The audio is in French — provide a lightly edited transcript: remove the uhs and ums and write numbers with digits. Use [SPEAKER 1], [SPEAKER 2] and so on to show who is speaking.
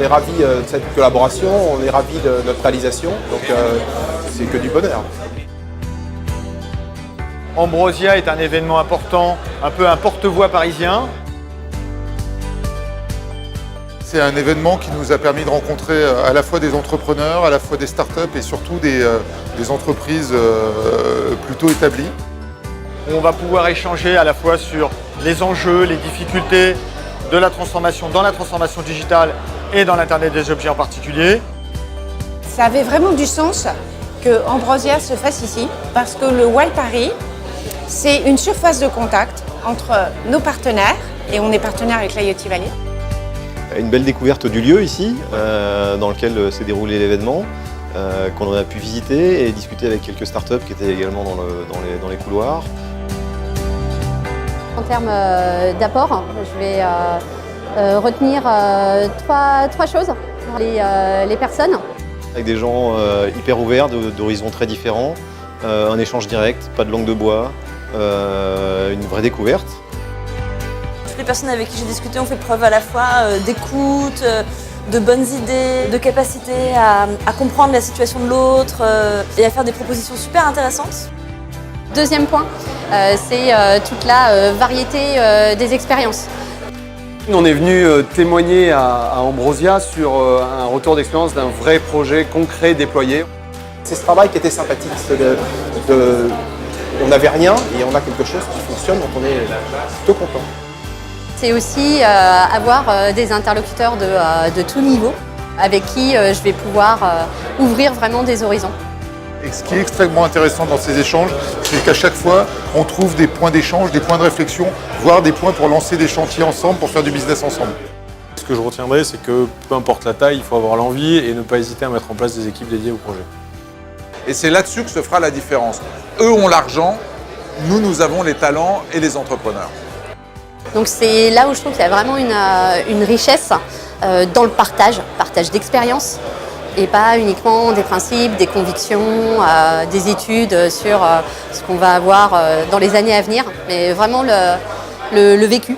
[SPEAKER 1] on est ravis de cette collaboration, on est ravis de notre réalisation, donc c'est que du bonheur.
[SPEAKER 2] Ambrosia est un événement important, un peu un porte-voix parisien.
[SPEAKER 3] C'est un événement qui nous a permis de rencontrer à la fois des entrepreneurs, à la fois des startups et surtout des entreprises plutôt établies.
[SPEAKER 2] On va pouvoir échanger à la fois sur les enjeux, les difficultés de la transformation dans la transformation digitale et dans l'Internet des objets en particulier.
[SPEAKER 4] Ça avait vraiment du sens que Ambrosia se fasse ici parce que le Wild Paris, c'est une surface de contact entre nos partenaires et on est partenaire avec l'IoT Valley.
[SPEAKER 5] Une belle découverte du lieu ici, dans lequel s'est déroulé l'événement, qu'on a pu visiter et discuter avec quelques startups qui étaient également dans les couloirs.
[SPEAKER 6] En termes d'apport, je vais retenir trois choses. Les personnes.
[SPEAKER 5] Avec des gens hyper ouverts, d'horizons très différents, un échange direct, pas de langue de bois, une vraie découverte.
[SPEAKER 7] Toutes les personnes avec qui j'ai discuté ont fait preuve à la fois d'écoute, de bonnes idées, de capacité à comprendre la situation de l'autre et à faire des propositions super intéressantes.
[SPEAKER 6] Deuxième point, c'est toute la variété des expériences.
[SPEAKER 8] On est venu témoigner à Ambrosia sur un retour d'expérience d'un vrai projet concret déployé.
[SPEAKER 1] C'est ce travail qui était sympathique, on n'avait rien et on a quelque chose qui fonctionne, donc on est plutôt content.
[SPEAKER 6] C'est aussi avoir des interlocuteurs de tout niveau avec qui je vais pouvoir ouvrir vraiment des horizons.
[SPEAKER 3] Et ce qui est extrêmement intéressant dans ces échanges, c'est qu'à chaque fois, on trouve des points d'échange, des points de réflexion, voire des points pour lancer des chantiers ensemble, pour faire du business ensemble.
[SPEAKER 9] Ce que je retiendrai, c'est que peu importe la taille, il faut avoir l'envie et ne pas hésiter à mettre en place des équipes dédiées au projet.
[SPEAKER 10] Et c'est là-dessus que se fera la différence. Eux ont l'argent, nous avons les talents et les entrepreneurs.
[SPEAKER 6] Donc c'est là où je trouve qu'il y a vraiment une richesse dans le partage d'expériences et pas uniquement des principes, des convictions, des études sur ce qu'on va avoir dans les années à venir, mais vraiment le vécu.